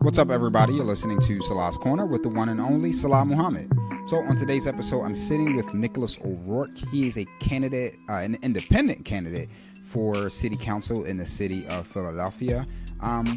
What's up, everybody? You're listening to Salah's Corner with the one and only Salah Muhammad. So on today's episode, I'm sitting with Nicolas O'Rourke. He is a candidate, an independent candidate for city council in the city of Philadelphia.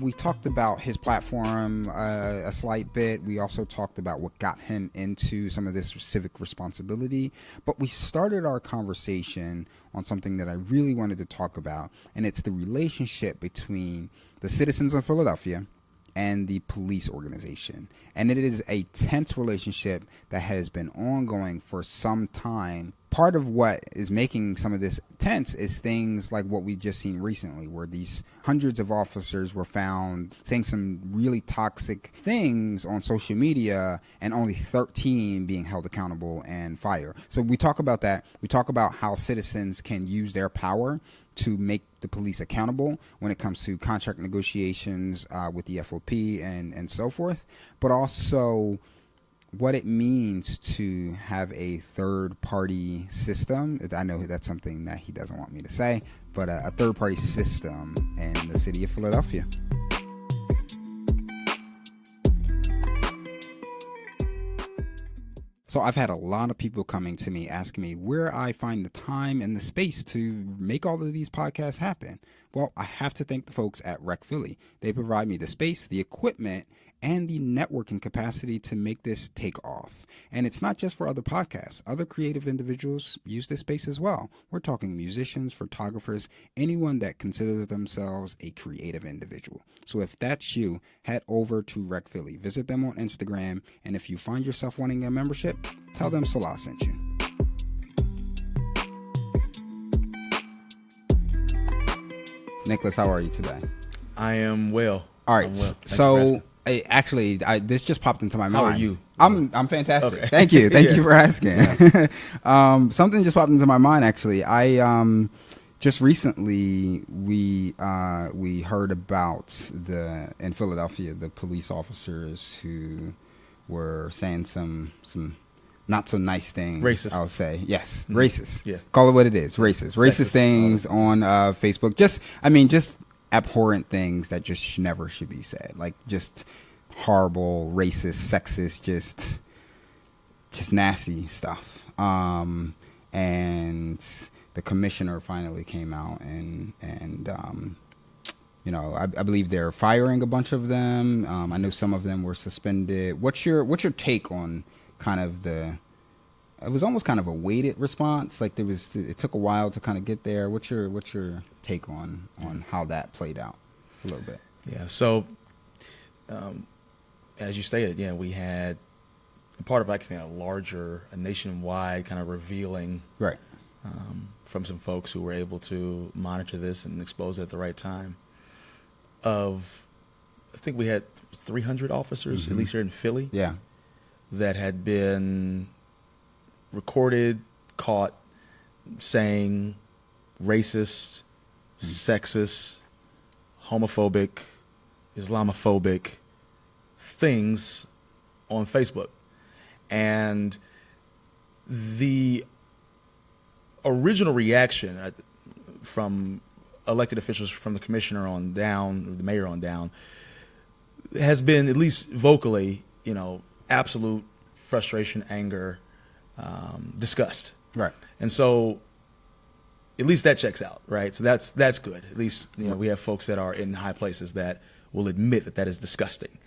We talked about his platform a slight bit. We also talked about what got him into some of this civic responsibility. But we started our conversation on something that I really wanted to talk about, and it's the relationship between the citizens of Philadelphia and the police organization. And it is a tense relationship that has been ongoing for some time. Part of what is making some of this tense is things like what we've just seen recently, where these hundreds of officers were found saying some really toxic things on social media and only 13 being held accountable and fired. So we talk about that. We talk about how citizens can use their power to make the police accountable when it comes to contract negotiations with the FOP and so forth, but also what it means to have a third-party system. I know that's something that he doesn't want me to say, but a third-party system in the city of Philadelphia. So I've had a lot of people coming to me asking me where I find the time and the space to make all of these podcasts happen. Well, I have to thank the folks at Rec Philly. They provide me the space, the equipment, and the networking capacity to make this take off. And it's not just for other podcasts. Other creative individuals use this space as well. We're talking musicians, photographers, anyone that considers themselves a creative individual. So if that's you, head over to Rec Philly. Visit them on Instagram. And if you find yourself wanting a membership, tell them Salah sent you. Nicholas, how are you today? I am well. All right. So this just popped into my mind. How are you? I'm fantastic. Okay. Thank you for asking. Yeah. Something just popped into my mind. Actually, I just recently we heard about in Philadelphia the police officers who were saying some not so nice things. Racist. I'll say yes, racist. Yeah, call it what it is. Racist things on Facebook. Just abhorrent things that just never should be said, like just horrible, racist, sexist, just nasty stuff. And the commissioner finally came out and I believe they're firing a bunch of them. I know some of them were suspended. What's your take on kind of it was almost kind of a weighted response. Like it took a while to kind of get there. What's your take on how that played out a little bit? Yeah. So, as you stated, we had a part of actually a nationwide kind of revealing, right, from some folks who were able to monitor this and expose it at the right time. I think we had 300 officers, at least here in Philly, that had been recorded, caught saying racist, sexist, homophobic, Islamophobic things on Facebook. And the original reaction from elected officials, from the commissioner on down, or the mayor on down, has been, at least vocally, absolute frustration, anger, disgust. Right. And so at least that checks out, right? So that's good. At least, we have folks that are in high places that will admit that is disgusting.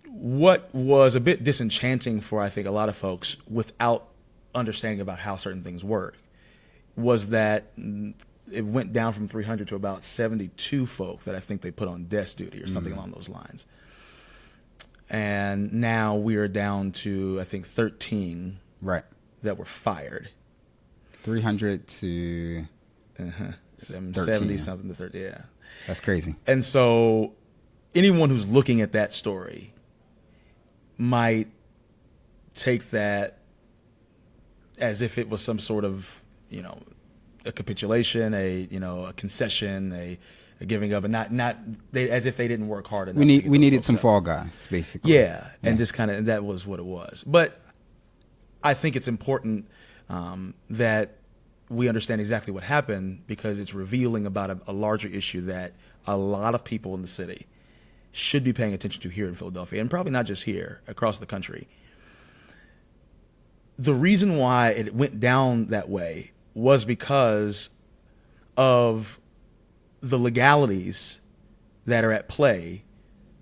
What was a bit disenchanting for, I think, a lot of folks without understanding about how certain things work was that it went down from 300 to about 72 folk that I think they put on desk duty or something along those lines. And now we are down to, I think, 13 that were fired. 300 to 70 something to 30. Yeah, that's crazy. And so anyone who's looking at that story might take that as if it was some sort of a capitulation, a concession, a giving up, and not as if they didn't work hard enough. We needed some fall guys, basically. Yeah, and just kind of that was what it was. But I think it's important that we understand exactly what happened, because it's revealing about a larger issue that a lot of people in the city should be paying attention to here in Philadelphia, and probably not just here, across the country. The reason why it went down that way was because of the legalities that are at play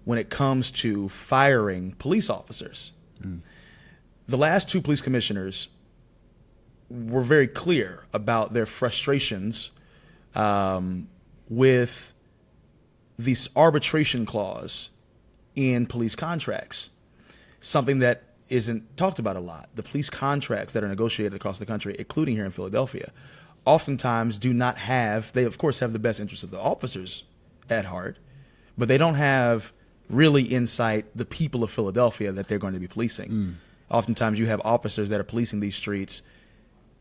when it comes to firing police officers. The last two police commissioners were very clear about their frustrations with this arbitration clause in police contracts, something that isn't talked about a lot. The police contracts that are negotiated across the country, including here in Philadelphia, oftentimes do not have, they of course have the best interests of the officers at heart, but they don't have really insight the people of Philadelphia that they're going to be policing. Oftentimes you have officers that are policing these streets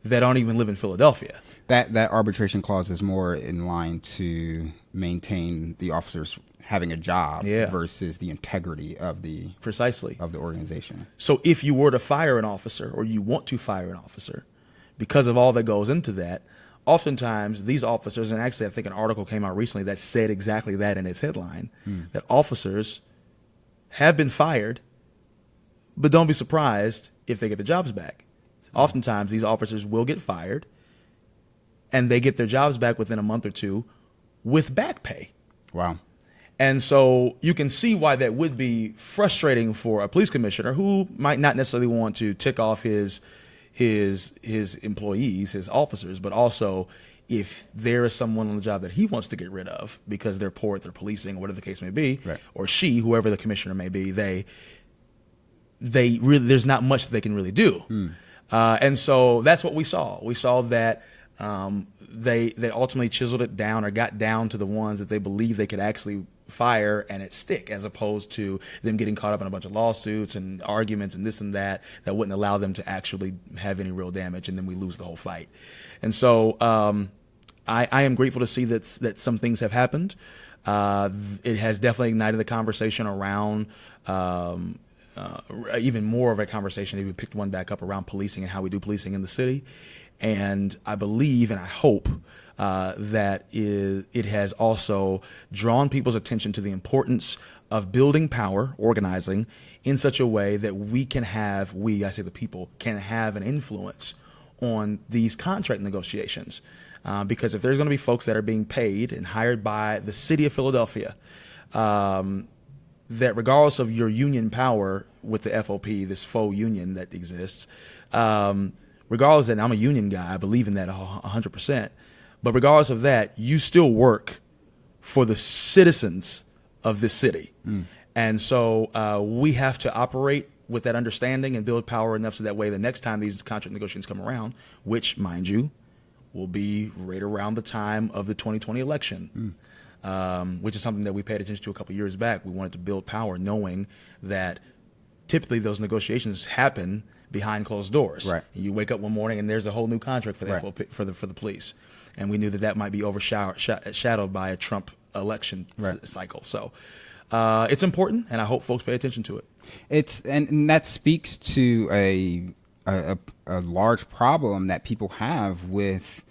that don't even live in Philadelphia. That arbitration clause is more in line to maintain the officers having a job versus the integrity of the organization. So if you were to fire an officer, or you want to fire an officer, because of all that goes into that, oftentimes these officers, and actually I think an article came out recently that said exactly that in its headline, that officers have been fired, but don't be surprised if they get their jobs back. Oftentimes these officers will get fired, and they get their jobs back within a month or two with back pay. Wow. And so you can see why that would be frustrating for a police commissioner who might not necessarily want to tick off his employees, his officers, but also if there is someone on the job that he wants to get rid of because they're poor at their policing, or whatever the case may be, or she, whoever the commissioner may be, they really, there's not much that they can really do. And so that's what we saw. We saw that they ultimately chiseled it down, or got down to the ones that they believed they could actually fire and it stick, as opposed to them getting caught up in a bunch of lawsuits and arguments and this and that wouldn't allow them to actually have any real damage, and then we lose the whole fight. And so I am grateful to see that some things have happened. It has definitely ignited the conversation around even more of a conversation, if we picked one back up, around policing and how we do policing in the city. And I believe and I hope that it has also drawn people's attention to the importance of building power, organizing in such a way that we can have, I say the people, can have an influence on these contract negotiations. Because if there's going to be folks that are being paid and hired by the city of Philadelphia, that regardless of your union power with the FOP, this faux union that exists, regardless, and I'm a union guy, I believe in that 100%, but regardless of that, you still work for the citizens of this city. And so we have to operate with that understanding and build power enough so that way the next time these contract negotiations come around, which, mind you, will be right around the time of the 2020 election, which is something that we paid attention to a couple of years back. We wanted to build power knowing that typically those negotiations happen behind closed doors. Right. You wake up one morning and there's a whole new contract for the for the police, and we knew that might be overshadowed by a Trump election cycle. So it's important, and I hope folks pay attention to it. And that speaks to a large problem that people have with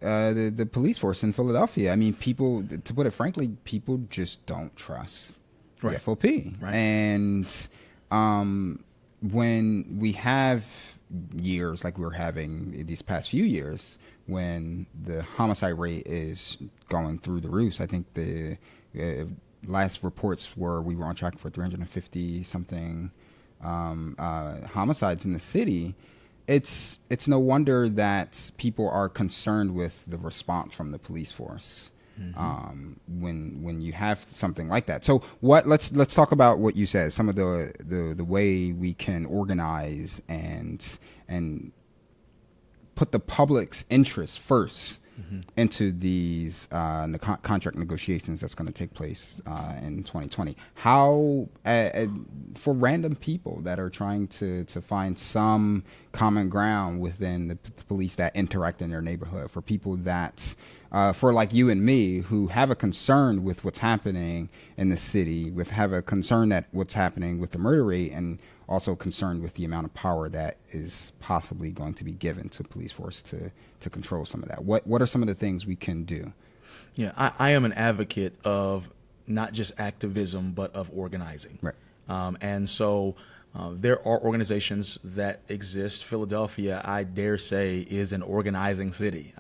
the police force in Philadelphia. I mean, people, to put it frankly, people just don't trust the FOP. And when we have years like we're having these past few years, when the homicide rate is going through the roofs, I think the last reports were we were on track for 350 something homicides in the city. It's no wonder that people are concerned with the response from the police force when you have something like that. So let's talk about what you said, some of the way we can organize and put the public's interest first into these contract negotiations that's going to take place in 2020. How, for random people that are trying to find some common ground within the police that interact in their neighborhood, for people that, for like you and me, who have a concern with what's happening in the city, have a concern that what's happening with the murder rate, and also concerned with the amount of power that is possibly going to be given to police force to control some of that. What are some of the things we can do? Yeah, I am an advocate of not just activism, but of organizing. Right. And so there are organizations that exist. Philadelphia, I dare say, is an organizing city.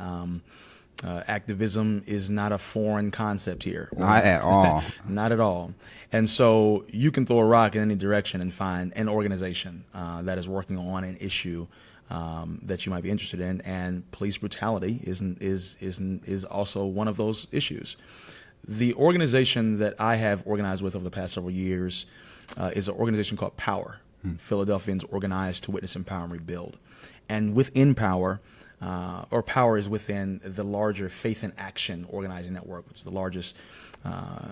Activism is not a foreign concept here. Not at all. Not at all. And so you can throw a rock in any direction and find an organization that is working on an issue that you might be interested in. And police brutality is also one of those issues. The organization that I have organized with over the past several years is an organization called POWER. Philadelphians Organized to Witness, Empower, and Rebuild. And within POWER, or POWER is within the larger Faith in Action organizing network, which is the largest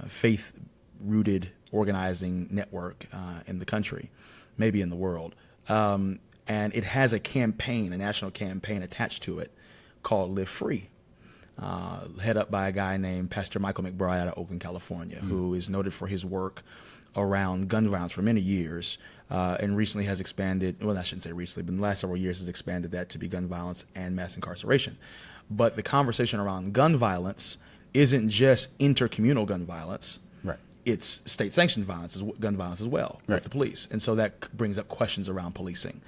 faith-rooted organizing network in the country, maybe in the world. And it has a campaign, a national campaign attached to it called Live Free, head up by a guy named Pastor Michael McBride out of Oakland, California, who is noted for his work around gun violence for many years, and recently has expanded, well, I shouldn't say recently, but in the last several years has expanded that to be gun violence and mass incarceration. But the conversation around gun violence isn't just intercommunal gun violence. Right. It's state-sanctioned violence, gun violence as well, with the police. And so that brings up questions around policing.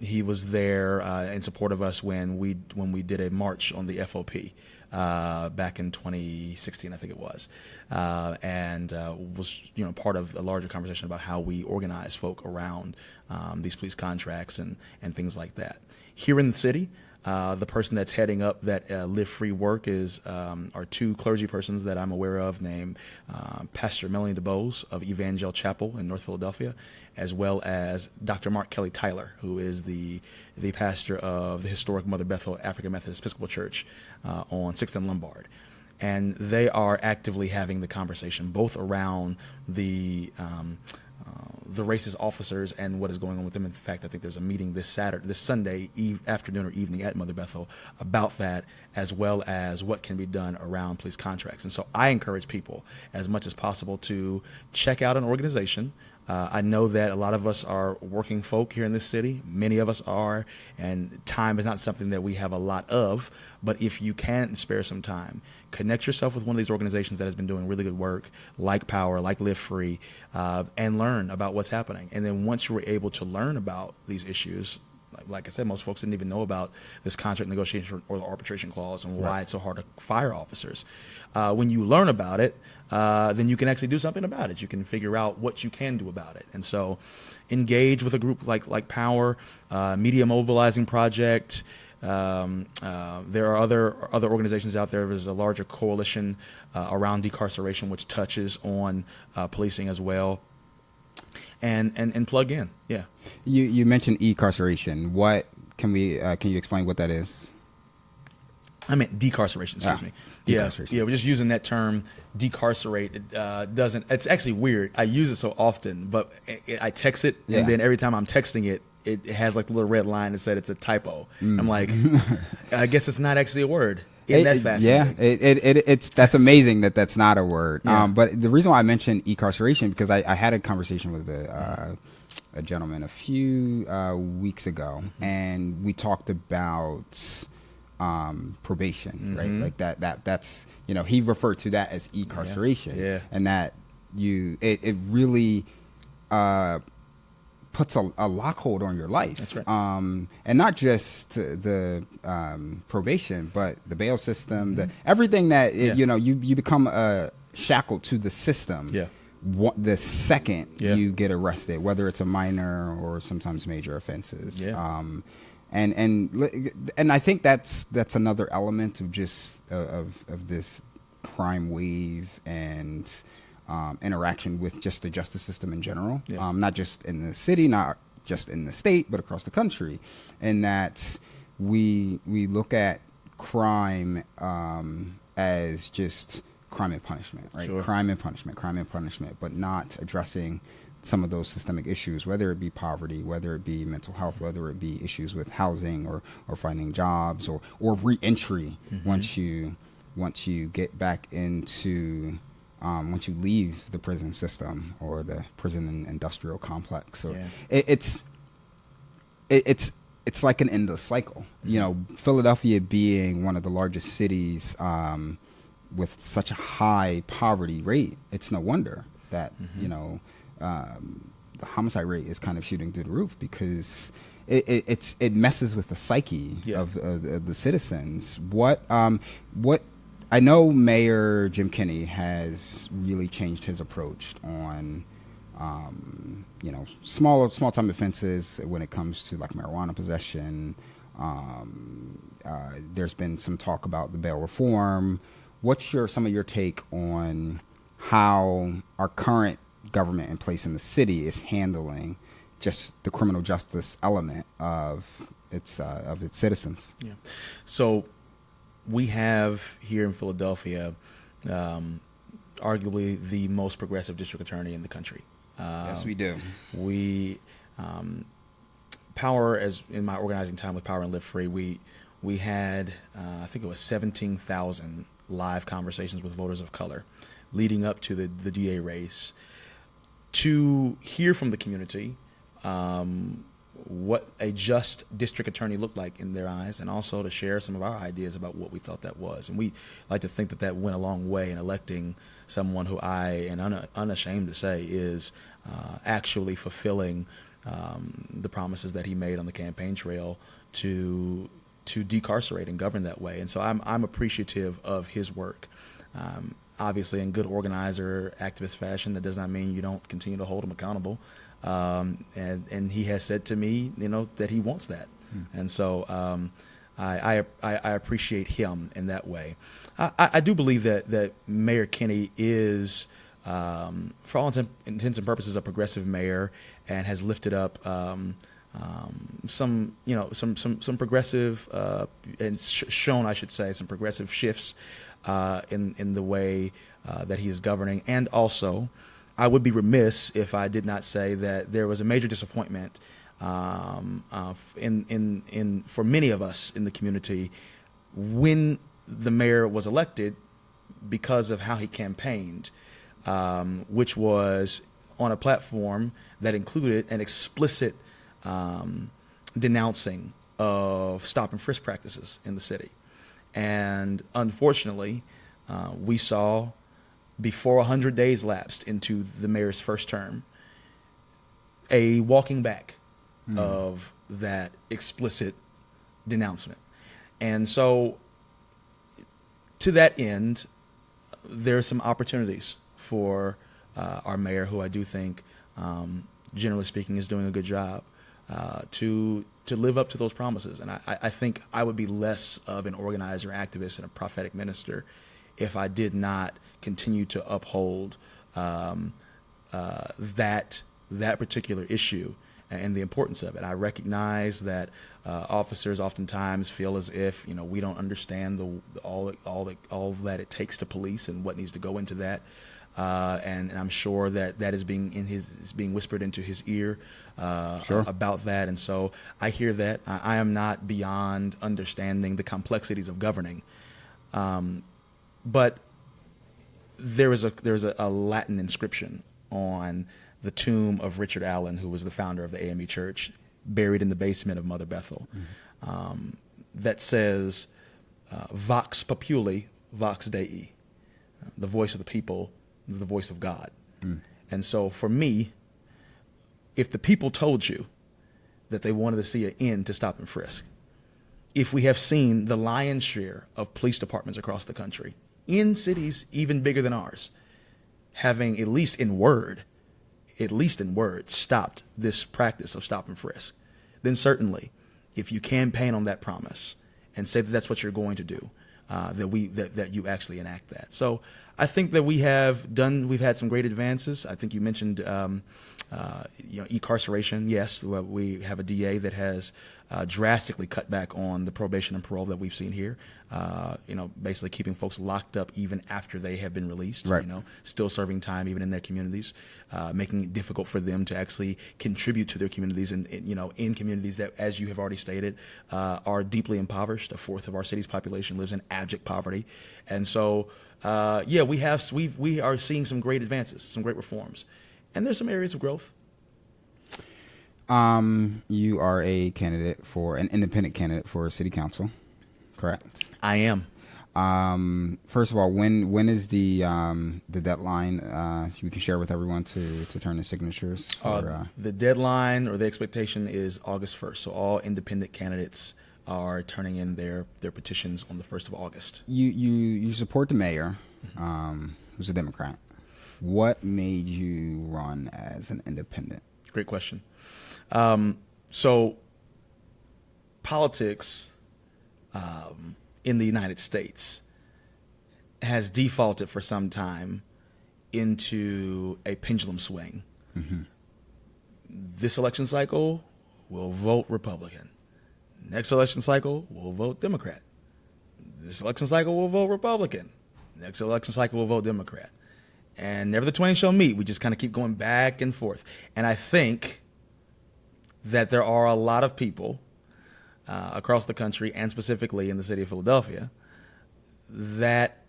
He was there in support of us when we did a march on the FOP back in 2016, I think it was, and was part of a larger conversation about how we organize folk around these police contracts and things like that. Here in the city, the person that's heading up that Live Free work are two clergy persons that I'm aware of, named Pastor Melanie DeBose of Evangel Chapel in North Philadelphia, as well as Dr. Mark Kelly Tyler, who is the pastor of the historic Mother Bethel African Methodist Episcopal Church on 6th and Lombard. And they are actively having the conversation both around the racist officers and what is going on with them. In fact, I think there's a meeting this Sunday afternoon or evening at Mother Bethel about that, as well as what can be done around police contracts. And so I encourage people as much as possible to check out an organization. I know that a lot of us are working folk here in this city. Many of us are, and time is not something that we have a lot of. But if you can spare some time, connect yourself with one of these organizations that has been doing really good work, like POWER, like Live Free, and learn about what's happening. And then once you were able to learn about these issues, like I said, most folks didn't even know about this contract negotiation or the arbitration clause and why it's so hard to fire officers. When you learn about it, then you can actually do something about it. You can figure out what you can do about it. And so engage with a group like POWER, Media Mobilizing Project. There are other organizations out there. There's a larger coalition around decarceration, which touches on policing as well. And plug in, yeah. You mentioned e-carceration. What can you explain what that is? I meant decarceration. Excuse me. Yeah, we're just using that term. Decarcerate. It doesn't. It's actually weird. I use it so often, but I text it, and then every time I'm texting it, it has like a little red line that said it's a typo. I'm like, I guess it's not actually a word. Isn't that fascinating? Yeah, it's that's amazing that that's not a word. Yeah. But the reason why I mentioned e-carceration, because I had a conversation with a gentleman a few weeks ago, and we talked about probation, right? Like that's he referred to that as e-carceration, and that it really puts a lockhold on your life. That's right. And not just the probation, but the bail system, everything that you become shackled to the system. Yeah. The second you get arrested, whether it's a minor or sometimes major offenses. Yeah. And I think that's another element of just of this crime wave and interaction with just the justice system in general, not just in the city, not just in the state, but across the country. And that we look at crime as just crime and punishment, right? Sure. Crime and punishment, but not addressing some of those systemic issues, whether it be poverty, whether it be mental health, whether it be issues with housing or finding jobs or re-entry once you get back into once you leave the prison system or the prison and industrial complex. So it's like an endless cycle. Philadelphia being one of the largest cities with such a high poverty rate, it's no wonder that the homicide rate is kind of shooting through the roof, because it messes with the psyche of the citizens. What I know Mayor Jim Kenney has really changed his approach on small time offenses when it comes to like marijuana possession. There's been some talk about the bail reform. What's some of your take on how our current government in place in the city is handling just the criminal justice element of its citizens? Yeah. So we have here in Philadelphia arguably the most progressive district attorney in the country. Yes, we do. We Power, as in my organizing time with Power and Live Free, we had I think it was 17,000 live conversations with voters of color leading up to the DA race, to hear from the community what a just district attorney looked like in their eyes, and also to share some of our ideas about what we thought that was. And we like to think that went a long way in electing someone who I am unashamed to say is actually fulfilling the promises that he made on the campaign trail to decarcerate and govern that way. And so I'm appreciative of his work. Obviously, in good organizer, activist fashion, that does not mean you don't continue to hold him accountable. And he has said to me, that he wants that. And so I appreciate him in that way. I do believe that Mayor Kenney is, for all intents and purposes, a progressive mayor, and has lifted up some progressive and shown, I should say, some progressive shifts in the way that he is governing. And also, I would be remiss if I did not say that there was a major disappointment for many of us in the community when the mayor was elected, because of how he campaigned, which was on a platform that included an explicit denouncing of stop and frisk practices in the city. And unfortunately, we saw, before 100 days lapsed into the mayor's first term, a walking back of that explicit denouncement. And so, to that end, there are some opportunities for our mayor, who I do think, generally speaking, is doing a good job, to live up to those promises. And I think I would be less of an organizer, activist, and a prophetic minister if I did not continue to uphold that particular issue and the importance of it. I recognize that officers oftentimes feel as if we don't understand all that it takes to police and what needs to go into that. And I'm sure that is being whispered into his ear about that. And so I hear that. I am not beyond understanding the complexities of governing. But there is a Latin inscription on the tomb of Richard Allen, who was the founder of the AME Church, buried in the basement of Mother Bethel, that says, "Vox populi, vox Dei." The voice of the people is the voice of God. And so for me, if the people told you that they wanted to see an end to stop and frisk, if we have seen the lion's share of police departments across the country, in cities even bigger than ours, having at least in word, stopped this practice of stop and frisk, then certainly, if you campaign on that promise and say that that's what you're going to do, that you actually enact that. So I think that we've had some great advances. I think you mentioned, incarceration. Yes, we have a DA that has drastically cut back on the probation and parole that we've seen here. Basically keeping folks locked up even after they have been released. Right. Still serving time even in their communities, making it difficult for them to actually contribute to their communities, and in communities that, as you have already stated, are deeply impoverished. A fourth of our city's population lives in abject poverty, and so we are seeing some great advances, some great reforms, and there's some areas of growth. You are an independent candidate for city council, correct? I am. First of all, when is the deadline? So we can share with everyone to turn in signatures. The deadline or the expectation is August 1st. So all independent candidates are turning in their petitions on the 1st of August. You support the mayor, who's a Democrat. What made you run as an independent? Great question. So politics in the United States has defaulted for some time into a pendulum swing. Mm-hmm. This election cycle, we'll vote Republican. Next election cycle, we'll vote Democrat. This election cycle, we'll vote Republican. Next election cycle, we'll vote Democrat. And never the twain shall meet. We just kind of keep going back and forth. And I think that there are a lot of people across the country and specifically in the city of Philadelphia that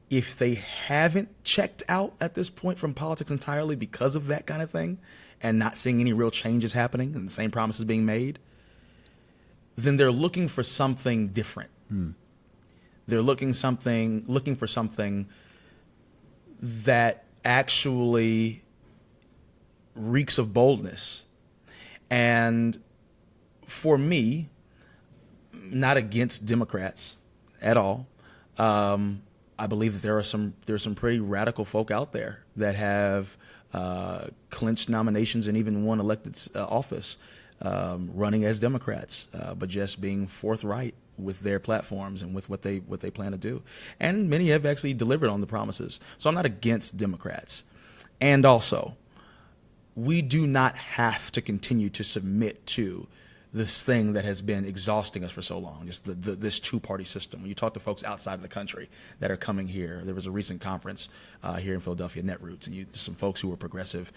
if they haven't checked out at this point from politics entirely because of that kind of thing and not seeing any real changes happening and the same promises being made, then they're looking for something different. They're looking for something that actually reeks of boldness. And for me, not against Democrats at all. I believe that there's some pretty radical folk out there that have clinched nominations and even won elected office running as Democrats, but just being forthright with their platforms and with what they plan to do. And many have actually delivered on the promises. So I'm not against Democrats. And also, we do not have to continue to submit to this thing that has been exhausting us for so long, just this two-party system. When you talk to folks outside of the country that are coming here, there was a recent conference here in Philadelphia, Netroots, and there's some folks who were progressive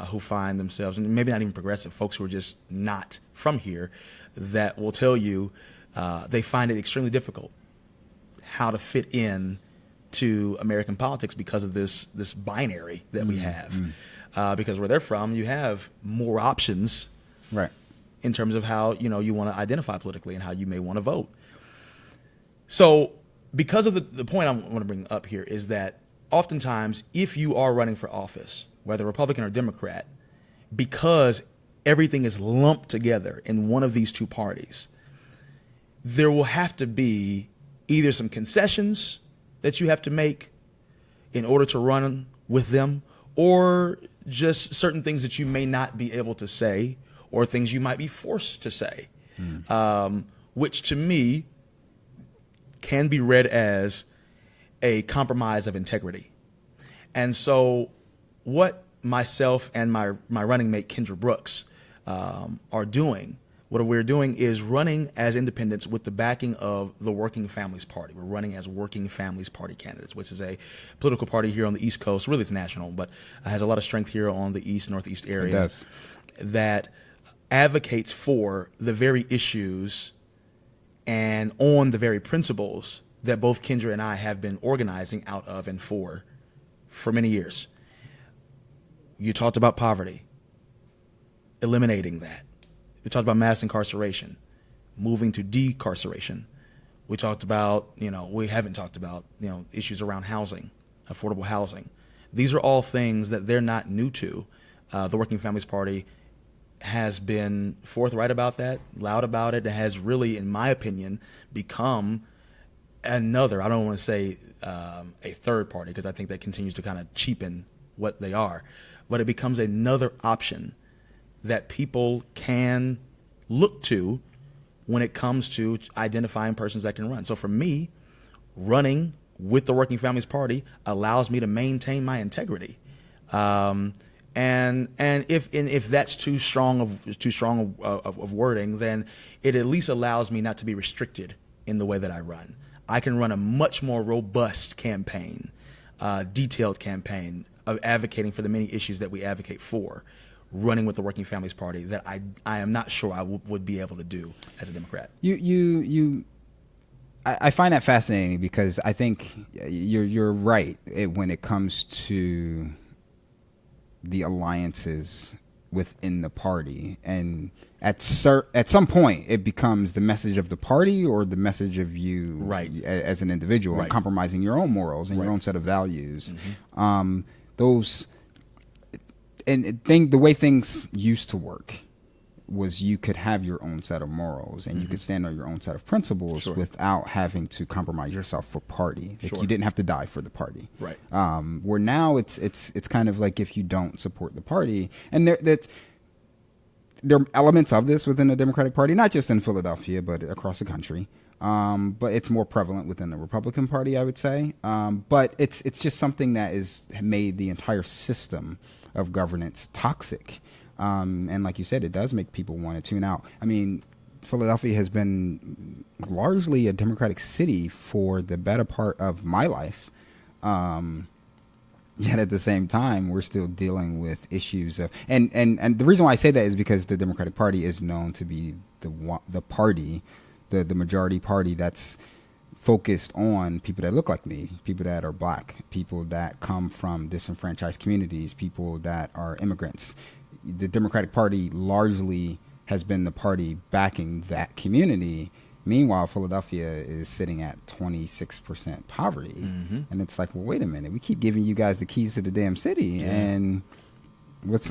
who find themselves, and maybe not even progressive, folks who are just not from here, that will tell you they find it extremely difficult how to fit in to American politics because of this binary that we have. Because where they're from, you have more options, right, in terms of how you want to identify politically and how you may want to vote. So because of the point I want to bring up here is that oftentimes if you are running for office, whether Republican or Democrat, because everything is lumped together in one of these two parties, there will have to be either some concessions that you have to make in order to run with them, or just certain things that you may not be able to say, or things you might be forced to say, which to me can be read as a compromise of integrity. And so what myself and my running mate, Kendra Brooks, are doing, what we're doing is running as independents with the backing of the Working Families Party. We're running as Working Families Party candidates, which is a political party here on the East Coast. Really, it's national, but has a lot of strength here on the East, Northeast area. It does. That advocates for the very issues and on the very principles that both Kendra and I have been organizing out of and for many years. You talked about poverty, eliminating that. We talked about mass incarceration, moving to decarceration. We talked about, we haven't talked about, issues around housing, affordable housing. These are all things that they're not new to. The Working Families Party has been forthright about that, loud about it. It has really, in my opinion, become another, I don't want to say a third party, because I think that continues to kind of cheapen what they are, but it becomes another option that people can look to when it comes to identifying persons that can run. So for me, running with the Working Families Party allows me to maintain my integrity. And if that's too strong of wording, then it at least allows me not to be restricted in the way that I run. I can run a much more robust campaign, detailed campaign of advocating for the many issues that we advocate for, running with the Working Families Party, that I am not sure I would be able to do as a Democrat. I find that fascinating, because I think you're right when it comes to the alliances within the party, and at some point it becomes the message of the party or the message of you as an individual, and compromising your own morals and your own set of values. The way things used to work was you could have your own set of morals and you could stand on your own set of principles without having to compromise yourself for party. Like you didn't have to die for the party. Where now it's kind of like if you don't support the party, and there are elements of this within the Democratic Party, not just in Philadelphia, but across the country. But it's more prevalent within the Republican Party, I would say. But it's just something that is made the entire system of governance toxic. And like you said, it does make people want to tune out. I mean, Philadelphia has been largely a Democratic city for the better part of my life. Yet at the same time, we're still dealing with issues of, and the reason why I say that is because the Democratic Party is known to be the party, the majority party that's focused on people that look like me, people that are black, people that come from disenfranchised communities, people that are immigrants. The Democratic Party largely has been the party backing that community. Meanwhile, Philadelphia is sitting at 26% poverty. And it's like, well, wait a minute. We keep giving you guys the keys to the damn city. And what's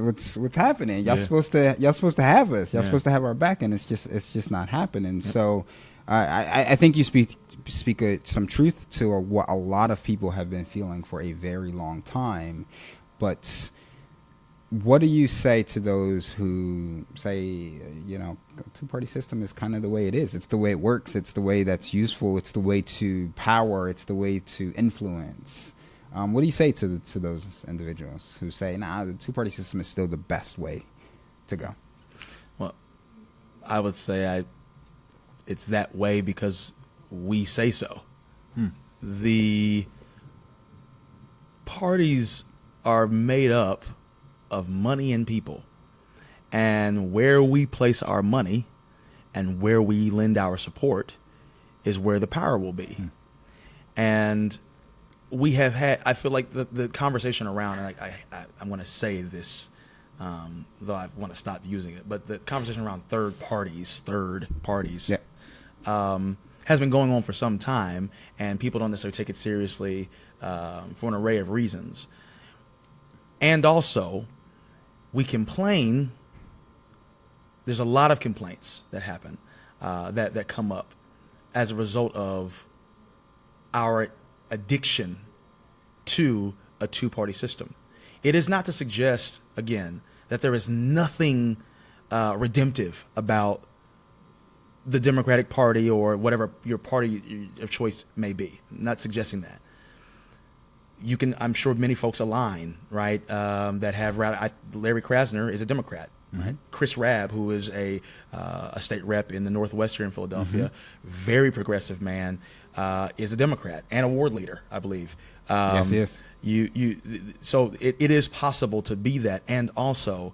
happening? Y'all supposed to have us. Y'all supposed to have our back, and it's just not happening. So I think you speak some truth to what a lot of people have been feeling for a very long time. But what do you say to those who say, the two-party system is kind of the way it is? It's the way it works. It's the way that's useful. It's the way to power. It's the way to influence. What do you say to those individuals who say, nah, the two-party system is still the best way to go? Well, I would say it's that way because we say so. The parties are made up of money and people, and where we place our money and where we lend our support is where the power will be. And we have had, I feel like the conversation around, and I'm going to say this, though I want to stop using it, but the conversation around third parties has been going on for some time, and people don't necessarily take it seriously for an array of reasons. And also, we complain. There's a lot of complaints that happen, that come up as a result of our addiction to a two-party system. It is not to suggest, again, that there is nothing redemptive about the Democratic Party or whatever your party of choice may be. I'm not suggesting that. You can, I'm sure many folks align, right, that have, Larry Krasner is a Democrat, right? Chris Rabb, who is a state rep in the Northwest here in Philadelphia, very progressive man, is a Democrat and a ward leader, I believe. Yes, he is. So it is possible to be that. And also,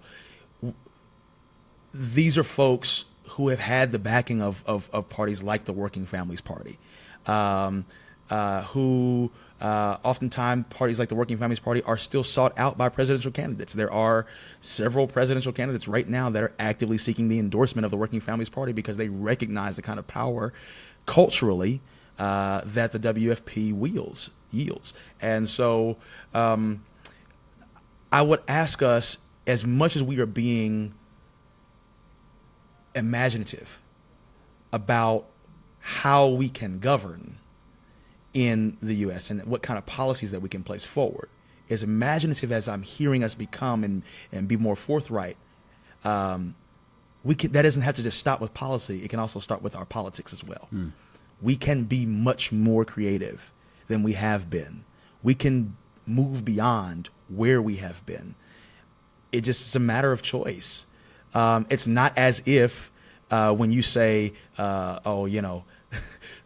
these are folks who have had the backing of parties like the Working Families Party, who oftentimes parties like the Working Families Party are still sought out by presidential candidates. There are several presidential candidates right now that are actively seeking the endorsement of the Working Families Party because they recognize the kind of power culturally that the WFP yields. And so I would ask us, as much as we are being imaginative about how we can govern in the U.S. and what kind of policies that we can place forward, as imaginative as I'm hearing us become and be more forthright, that doesn't have to just stop with policy. It can also start with our politics as well. We can be much more creative than we have been. We can move beyond where we have been. It's a matter of choice. It's not as if when you say,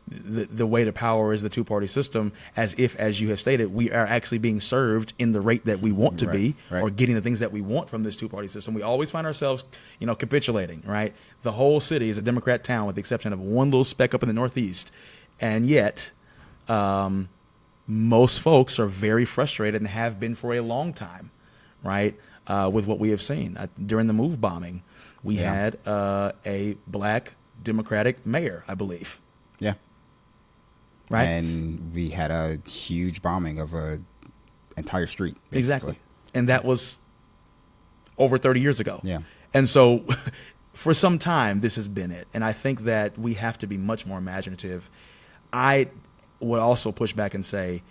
the way to power is the two-party system, as if, as you have stated, we are actually being served in the rate that we want to be, or getting the things that we want from this two-party system. We always find ourselves, capitulating, right? The whole city is a Democrat town with the exception of one little speck up in the Northeast. And yet, most folks are very frustrated and have been for a long time, right? with what we have seen. During the MOVE bombing, we had a black Democratic mayor, I believe. Yeah. Right. And we had a huge bombing of a entire street. Basically. Exactly. And that was over 30 years ago. Yeah. And so for some time, this has been it. And I think that we have to be much more imaginative. I would also push back and say,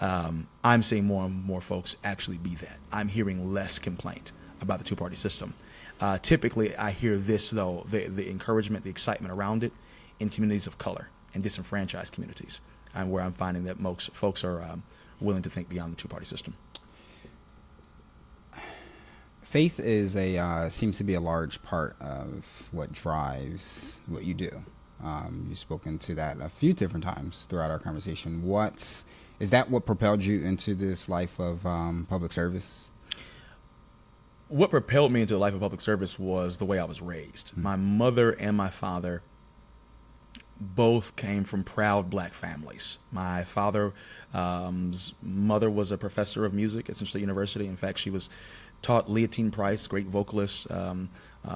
I'm seeing more and more folks actually be that. I'm hearing less complaint about the two-party system. Typically, I hear this, though, the encouragement, the excitement around it in communities of color and disenfranchised communities, where I'm finding that most folks are willing to think beyond the two-party system. Faith is seems to be a large part of what drives what you do. You've spoken to that a few different times throughout our conversation. Is that what propelled you into this life of public service? What propelled me into the life of public service was the way I was raised. Mm-hmm. My mother and my father both came from proud black families. My father's mother was a professor of music at Central State University. In fact, she was taught Leontine Price, great vocalist,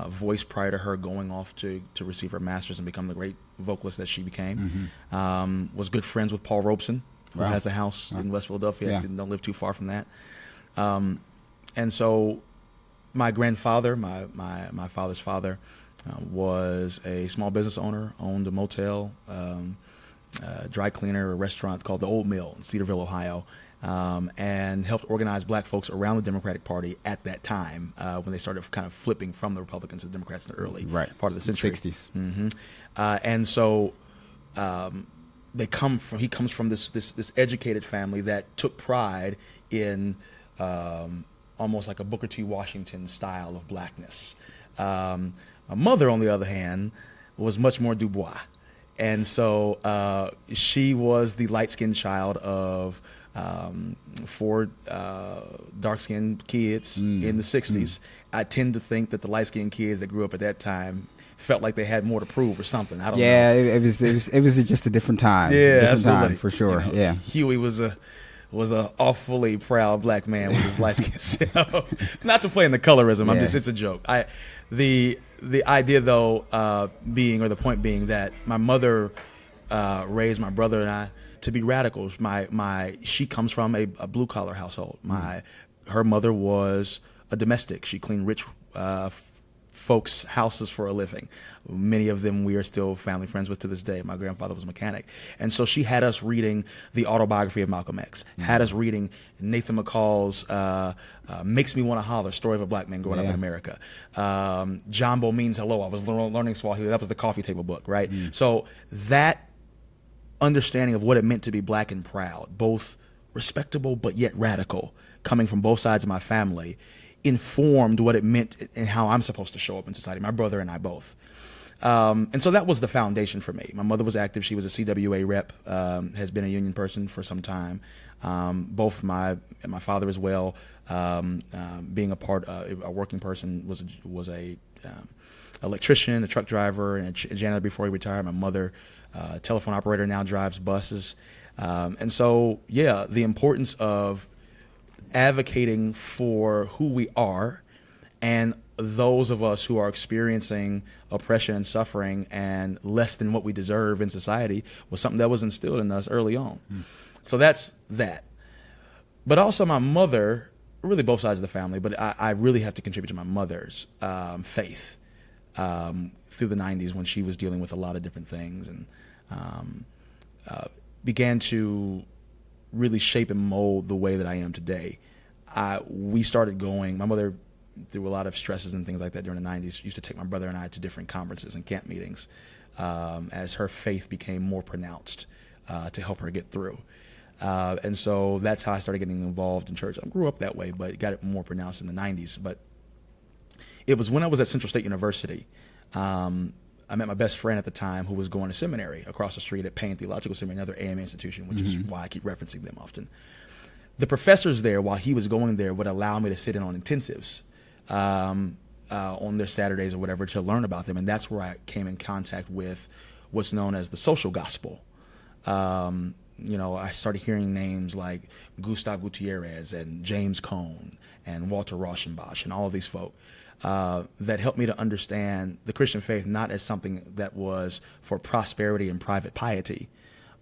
voice prior to her going off to receive her master's and become the great vocalist that she became. Mm-hmm. Was good friends with Paul Robeson, who has a house in West Philadelphia. Yeah. Don't live too far from that. And so my grandfather, my father's father, was a small business owner, owned a motel, dry cleaner, a restaurant called the Old Mill in Cedarville, Ohio, and helped organize black folks around the Democratic Party at that time when they started kind of flipping from the Republicans to the Democrats in the early part of the century. 60s. Mm-hmm. And so he comes from this educated family that took pride in almost like a Booker T. Washington style of blackness. My mother, on the other hand, was much more Du Bois. And so she was the light-skinned child of four dark-skinned kids in the 60s. I tend to think that the light-skinned kids that grew up at that time felt like they had more to prove or something. I don't know. Yeah, it was just a different time. Yeah, different absolutely. Time, for sure. You know, yeah. Huey was a awfully proud black man with his light skin self. Not to play in the colorism. It's a joke. The idea though the point being that my mother raised my brother and I to be radicals. She comes from a blue collar household. Her mother was a domestic. She cleaned rich folks' houses for a living. Many of them we are still family friends with to this day. My grandfather was a mechanic. And so she had us reading the autobiography of Malcolm X, had us reading Nathan McCall's Makes Me Want to Holler, Story of a Black Man Growing Up in America. Jambo Means Hello. I was learning Swahili. That was the coffee table book, right? So that understanding of what it meant to be black and proud, both respectable but yet radical, coming from both sides of my family, informed what it meant and how I'm supposed to show up in society, my brother and I both. And so that was the foundation for me. My mother was active. She was a CWA rep, has been a union person for some time. Both my father as well, being a working person, was a electrician, a truck driver, and a janitor before he retired. My mother, telephone operator, now drives buses. And so, the importance of advocating for who we are and those of us who are experiencing oppression and suffering and less than what we deserve in society was something that was instilled in us early on. So that's that. But also my mother, really both sides of the family, but I really have to contribute to my mother's faith through the 90s when she was dealing with a lot of different things and began to really shape and mold the way that I am today. We started going, my mother, through a lot of stresses and things like that during the 90s, used to take my brother and I to different conferences and camp meetings as her faith became more pronounced to help her get through. And so that's how I started getting involved in church. I grew up that way, but it got it more pronounced in the 90s. But it was when I was at Central State University, I met my best friend at the time who was going to seminary across the street at Payne Theological Seminary, another AMA institution, which is why I keep referencing them often. The professors there, while he was going there, would allow me to sit in on intensives on their Saturdays or whatever to learn about them. And that's where I came in contact with what's known as the social gospel. I started hearing names like Gustav Gutierrez and James Cone and Walter Rauschenbach and all of these folk that helped me to understand the Christian faith not as something that was for prosperity and private piety,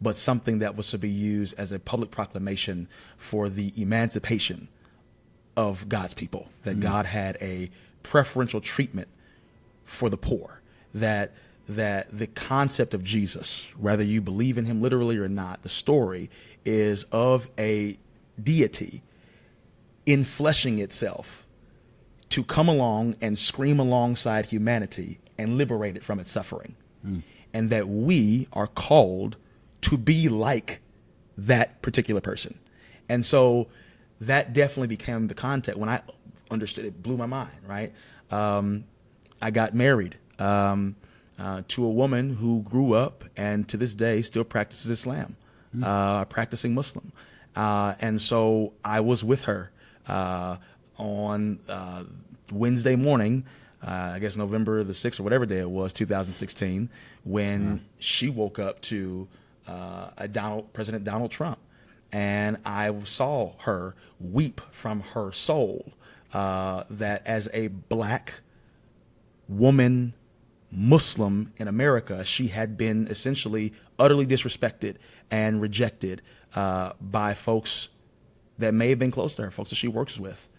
but something that was to be used as a public proclamation for the emancipation of God's people, that God had a preferential treatment for the poor, that the concept of Jesus, whether you believe in him literally or not, the story is of a deity infleshing itself to come along and scream alongside humanity and liberate it from its suffering. And that we are called to be like that particular person. And so that definitely became the context. When I understood it, blew my mind, right? I got married to a woman who grew up and to this day still practices Islam, practicing Muslim. And so I was with her on Wednesday morning, I guess November the 6th or whatever day it was, 2016, when she woke up to President Donald Trump. And I saw her weep from her soul that as a black woman Muslim in America, she had been essentially utterly disrespected and rejected by folks that may have been close to her, folks that she works with.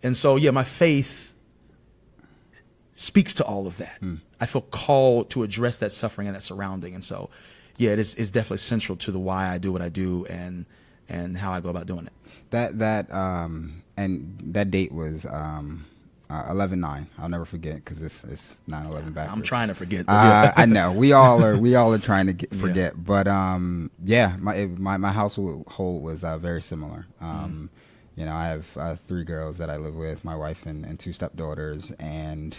And so, yeah, my faith speaks to all of that. I feel called to address that suffering and that surrounding. And so, yeah, it's definitely central to the why I do what I do and how I go about doing it. And that date was 11/9. I'll never forget because it's 9/11 backwards. I'm trying to forget. I know we all are trying to forget. Yeah. But my household was very similar. I have 3 girls that I live with, my wife and 2 stepdaughters, and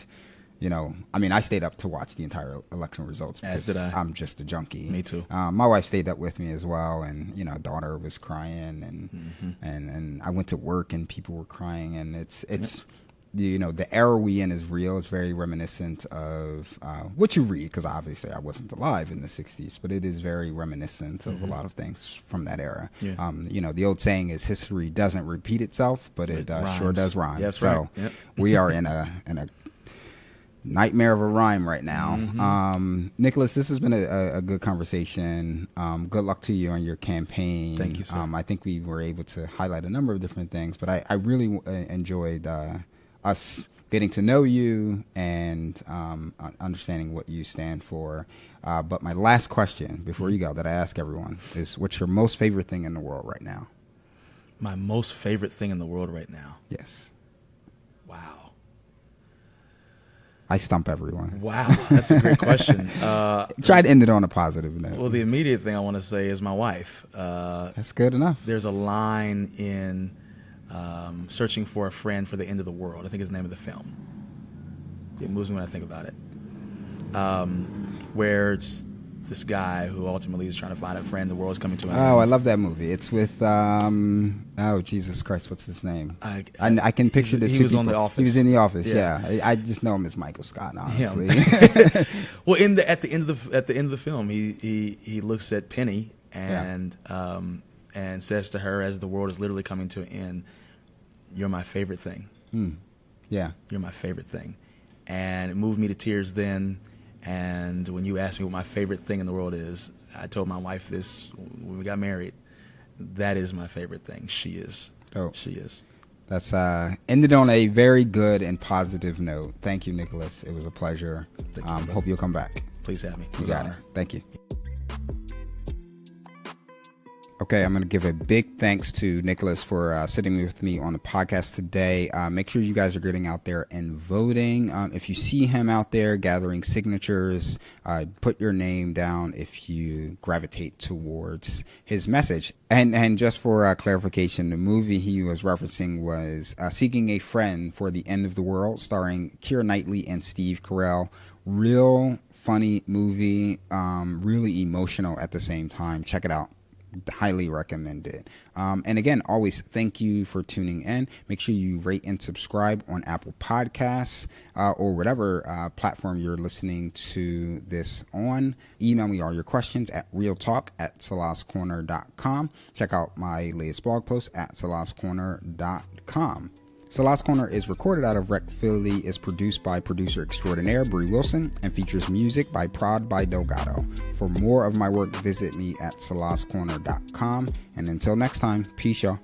I stayed up to watch the entire election results because As did I. I'm just a junkie. Me too. My wife stayed up with me as well, and daughter was crying, and I went to work and people were crying, and it's the era we in is real. It's very reminiscent of what you read, because obviously I wasn't alive in the 60s, but it is very reminiscent of a lot of things from that era. Yeah. The old saying is history doesn't repeat itself, but it sure does rhyme. Yes, so right. Yep. We are in a nightmare of a rhyme right now. Nicolas, this has been a good conversation. Good luck to you on your campaign. Thank you, sir. I think we were able to highlight a number of different things, but I really enjoyed us getting to know you and understanding what you stand for. But my last question before you go that I ask everyone is, what's your most favorite thing in the world right now? My most favorite thing in the world right now? Yes. Wow. I stump everyone. Wow, that's a great question. Try to end it on a positive note. Well, the immediate thing I want to say is my wife. That's good enough. There's a line in Searching for a Friend for the End of the World. I think is the name of the film. It moves me when I think about it. Where it's this guy who ultimately is trying to find a friend. The world's coming to an end. Oh, I love that movie. It's with oh Jesus Christ, what's his name? I can picture the two. He was people. on The Office. He was in The Office. Yeah. Yeah. I just know him as Michael Scott, honestly. Yeah. Well, at the end of the film, he looks at Penny and says to her, as the world is literally coming to an end, "You're my favorite thing." Yeah. You're my favorite thing, and it moved me to tears then. And when you asked me what my favorite thing in the world is, I told my wife this when we got married. That is my favorite thing. She is. Oh. She is. That's ended on a very good and positive note. Thank you, Nicolas. It was a pleasure. Thank you, hope you'll come back. Please have me. It You was an got it. honor. Thank you. Okay, I'm going to give a big thanks to Nicolas for sitting with me on the podcast today. Make sure you guys are getting out there and voting. If you see him out there gathering signatures, put your name down if you gravitate towards his message. And just for clarification, the movie he was referencing was Seeking a Friend for the End of the World, starring Keira Knightley and Steve Carell. Real funny movie, really emotional at the same time. Check it out. highly recommend it. And again, always thank you for tuning in. Make sure you rate and subscribe on Apple Podcasts or whatever platform you're listening to this on. Email me all your questions at realtalk@salascorner.com. Check out my latest blog post at salascorner.com. Salas Corner is recorded out of Rec Philly, is produced by producer extraordinaire Bree Wilson, and features music by Prod by Delgado. For more of my work, visit me at salascorner.com. And until next time, peace, y'all.